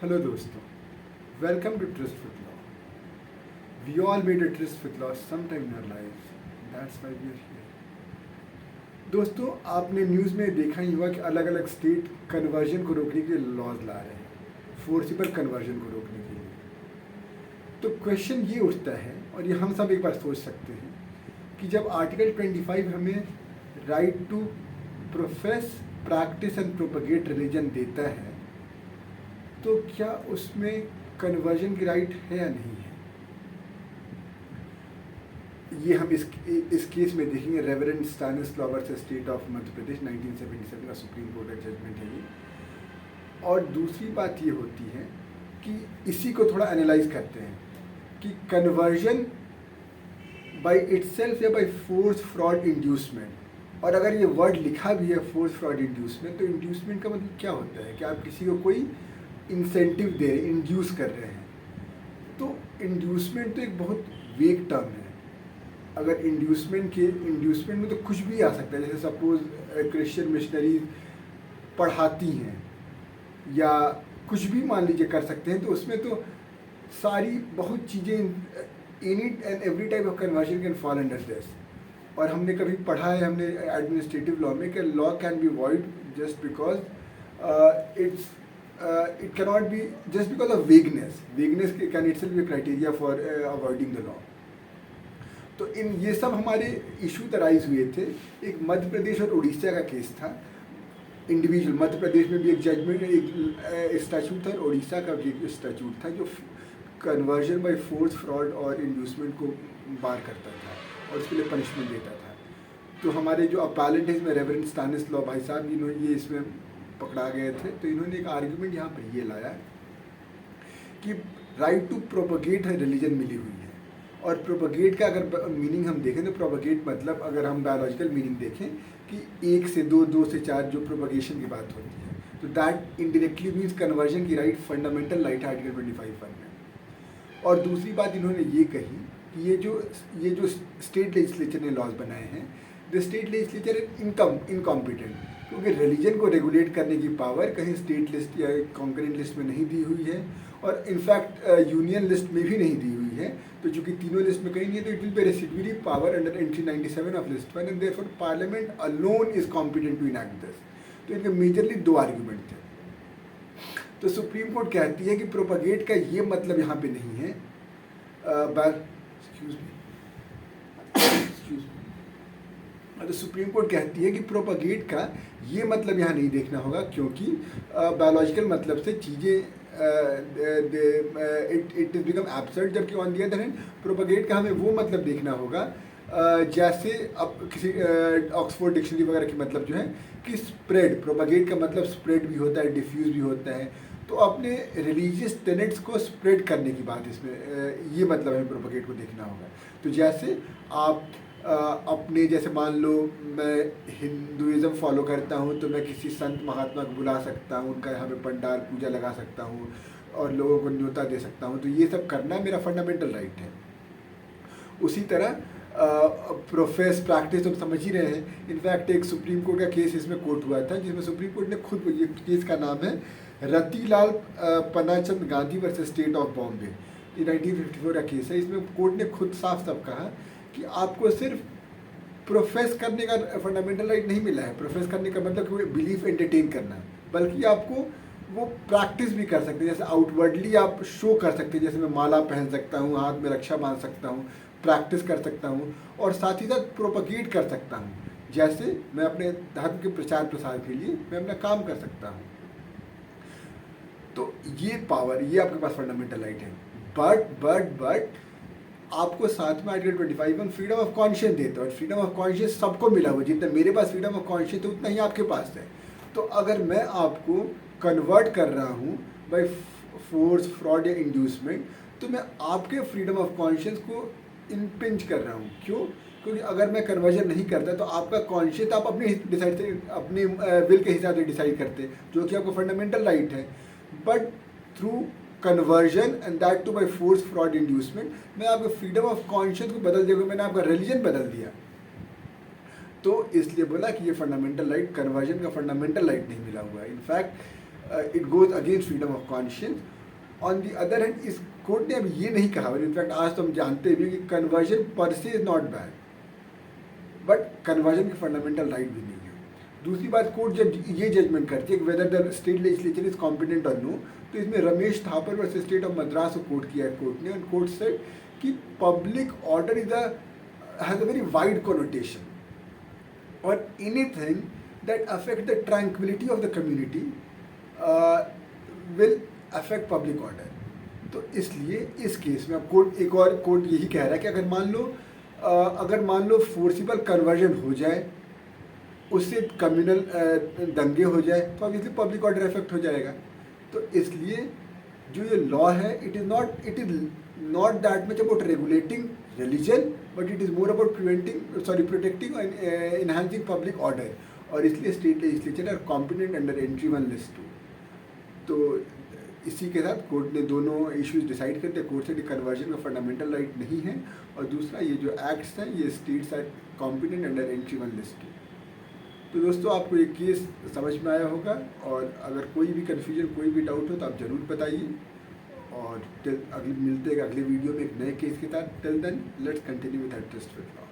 Hello दोस्तों, welcome to Tryst with Law. We all made a tryst with law sometime in our lives. That's why we are here. दोस्तों, आपने news में देखा ही होगा कि अलग अलग स्टेट कन्वर्जन को रोकने के लिए लॉज ला रहे हैं, फोर्सिबल कन्वर्जन को रोकने के लिए। तो क्वेश्चन ये उठता है, और ये हम सब एक बार सोच सकते हैं कि जब आर्टिकल 25 हमें right to profess, practice and propagate religion देता है, तो क्या उसमें कन्वर्जन की राइट है या नहीं है? ये हम इस केस में देखेंगे। Reverend स्टैनिस्लॉ versus state of Madhya Pradesh 1977 का सुप्रीम कोर्ट का जजमेंट है ये। और दूसरी बात ये होती है कि इसी को थोड़ा एनालाइज करते हैं कि कन्वर्जन बाय इटसेल्फ या बाय फोर्स, फ्रॉड, इंड्यूसमेंट। और अगर ये वर्ड लिखा भी है फोर्स, फ्रॉड, इंड्यूसमेंट, तो इंड्यूसमेंट का मतलब क्या होता है कि आप किसी को कोई इंसेंटिव दे रहे हैं, इंड्यूस कर रहे हैं। तो इंड्यूसमेंट तो एक बहुत वेग टर्म है। अगर इंड्यूसमेंट में तो कुछ भी आ सकता है, जैसे सपोज क्रिश्चियन मिशनरीज पढ़ाती हैं या कुछ भी मान लीजिए कर सकते हैं, तो उसमें तो सारी बहुत चीज़ें, any and every type of conversion can fall under this. और हमने कभी पढ़ा है, हमने एडमिनिस्ट्रेटिव लॉ में, कि law can be void just because it cannot be just because of vagueness can itself be a criteria for avoiding the law. तो ये सब हमारे इशू तराइज हुए थे। एक मध्य प्रदेश और उड़ीसा का केस था, इंडिविजुअल। मध्य प्रदेश में भी एक जजमेंट, एक स्टैचूट था, और उड़ीसा का भी एक स्टैचूट था जो कन्वर्जन बाय फोर्स, फ्रॉड और इंड्यूसमेंट को बार करता था और उसके लिए पनिशमेंट देता था। तो हमारे जो अपैलेंट है इसमें रेवरेंड स्टैनिस्लॉ भाई साहब, इन्होंने ये इसमें पकड़ा गए थे। तो इन्होंने एक आर्ग्यूमेंट यहाँ पर ये लाया कि राइट टू प्रोपगेट है, रिलीजन मिली हुई है। और प्रोपगेट का अगर मीनिंग हम देखें तो प्रोपगेट मतलब, अगर हम बायोलॉजिकल मीनिंग देखें, कि 1 से 2, 2 से 4 जो प्रोपगेशन की बात होती है, तो दैट इनडायरेक्टली मीन्स कन्वर्जन की राइट फंडामेंटल राइट है आर्टिकल 25(1) में। और दूसरी बात इन्होंने ये कही कि ये जो स्टेट लेजिस्लेचर ने लॉज बनाए हैं, द स्टेट लेजिस्लेचर इनकॉम्पिटेंट, क्योंकि रिलीजन को रेगुलेट करने की पावर कहीं स्टेट लिस्ट या कॉन्करेंट लिस्ट में नहीं दी हुई है, और इनफैक्ट यूनियन लिस्ट में भी नहीं दी हुई है। तो चूंकि तीनों लिस्ट में कहीं नहीं है, तो it will be residuary power under entry 97 of list 1, and therefore parliament alone is competent to enact this. तो इनके मेजरली 2 आर्ग्यूमेंट थे। तो सुप्रीम कोर्ट कहती है कि प्रोपगेट का ये मतलब यहाँ पे नहीं है, तो सुप्रीम कोर्ट कहती है कि प्रोपगेट का ये मतलब यहाँ नहीं देखना होगा, क्योंकि बायोलॉजिकल मतलब से चीज़ें इट इज बिकम एब्सर्ड। जबकि on the other hand propagate का हमें वो मतलब देखना होगा, जैसे अब किसी ऑक्सफोर्ड डिक्शनरी वगैरह की मतलब जो है कि स्प्रेड, प्रोपगेट का मतलब स्प्रेड भी होता है, डिफ्यूज़ भी होता है। तो अपने रिलीजियस टेनेट्स को स्प्रेड करने की बात इसमें ये मतलब हमें प्रोपगेट को देखना होगा। तो जैसे आप अपने, जैसे मान लो मैं हिंदुज़म फॉलो करता हूँ, तो मैं किसी संत महात्मा को बुला सकता हूँ, उनका यहाँ पे पंडाल पूजा लगा सकता हूँ और लोगों को न्योता दे सकता हूँ। तो ये सब करना मेरा फंडामेंटल राइट है। उसी तरह प्रोफेस, प्रैक्टिस तो समझ ही रहे हैं। इनफैक्ट एक सुप्रीम कोर्ट का केस इसमें कोर्ट हुआ था, जिसमें सुप्रीम कोर्ट ने खुद, ये केस का नाम है Ratilal Panachand Gandhi versus state of Bombay, ये 1954 का केस है। इसमें कोर्ट ने खुद साफ साफ कहा कि आपको सिर्फ प्रोफेस करने का फंडामेंटल राइट नहीं मिला है। प्रोफेस करने का मतलब कोई बिलीफ एंटरटेन करना, बल्कि आपको वो प्रैक्टिस भी कर सकते हैं। जैसे आउटवर्डली आप शो कर सकते हैं, जैसे मैं माला पहन सकता हूँ, हाथ में रक्षा बांध सकता हूँ, प्रैक्टिस कर सकता हूँ, और साथ ही साथ प्रोपगेट कर सकता हूँ। जैसे मैं अपने धर्म के प्रचार प्रसार के लिए मैं अपना काम कर सकता हूँ। तो ये पावर, ये आपके पास फंडामेंटल राइट है। बट आपको साथ में आर्टिकल 25 फ्रीडम ऑफ कॉन्शियस देता है, और फ्रीडम ऑफ कॉन्शियस सबको मिला हुआ। जितना मेरे पास फ्रीडम ऑफ कॉन्शियस है, उतना ही आपके पास है। तो अगर मैं आपको कन्वर्ट कर रहा हूँ बाय फोर्स, फ्रॉड या इंड्यूसमेंट, तो मैं आपके फ्रीडम ऑफ कॉन्शियस को इम्पिंज कर रहा हूँ। क्यों? क्योंकि अगर मैं कन्वर्जन नहीं करता, तो आपका कॉन्शियस आप अपने विल के हिसाब से डिसाइड करते, जो कि आपका फंडामेंटल राइट है। But through conversion and that too by force, fraud, inducement, मैं आपके फ्रीडम ऑफ कॉन्शियस को बदल दिया, मैंने आपका रिलीजन बदल दिया। तो इसलिए बोला कि ये फंडामेंटल राइट, कन्वर्जन का फंडामेंटल राइट नहीं मिला हुआ है। In fact it goes against freedom of conscience. On the other hand इस कोर्ट ने अब ये नहीं कहा, और इनफैक्ट आज तो हम जानते भी हैं कि कन्वर्जन पर से is not bad, but conversion की फंडामेंटल राइट भी नहीं है। दूसरी बात, कोर्ट जब ये जजमेंट करती है कि whether the state legislature is competent और नो, तो इसमें Ramesh Thapar versus state of Madras को कोर्ट किया है कोर्ट ने, और कोर्ट से कि public order is has a very wide connotation, और anything that affect the tranquillity of the community will affect public order. तो इसलिए इस केस में अब कोर्ट, एक और कोर्ट यही कह रहा है कि अगर मान लो फोर्सिबल कन्वर्जन हो जाए, उससे कम्युनल दंगे हो जाए, तो ऑब्वियसली पब्लिक ऑर्डर इफेक्ट हो जाएगा। तो इसलिए जो ये लॉ है, it is not that much about regulating religion, but it is more about protecting and enhancing public order, और इसलिए state legislature are competent under entry 1 list 2। तो इसी के साथ कोर्ट ने दोनों इश्यूज डिसाइड करते, कोर्ट से कन्वर्जन का फंडामेंटल राइट नहीं है, और दूसरा ये जो एक्ट्स हैं ये states are competent under entry 1 list 2। तो दोस्तों आपको ये केस समझ में आया होगा, और अगर कोई भी कन्फ्यूजन, कोई भी डाउट हो तो आप ज़रूर बताइए, और मिलते हैं अगले वीडियो में एक नए केस के साथ। Till then let's continue with our trust with law.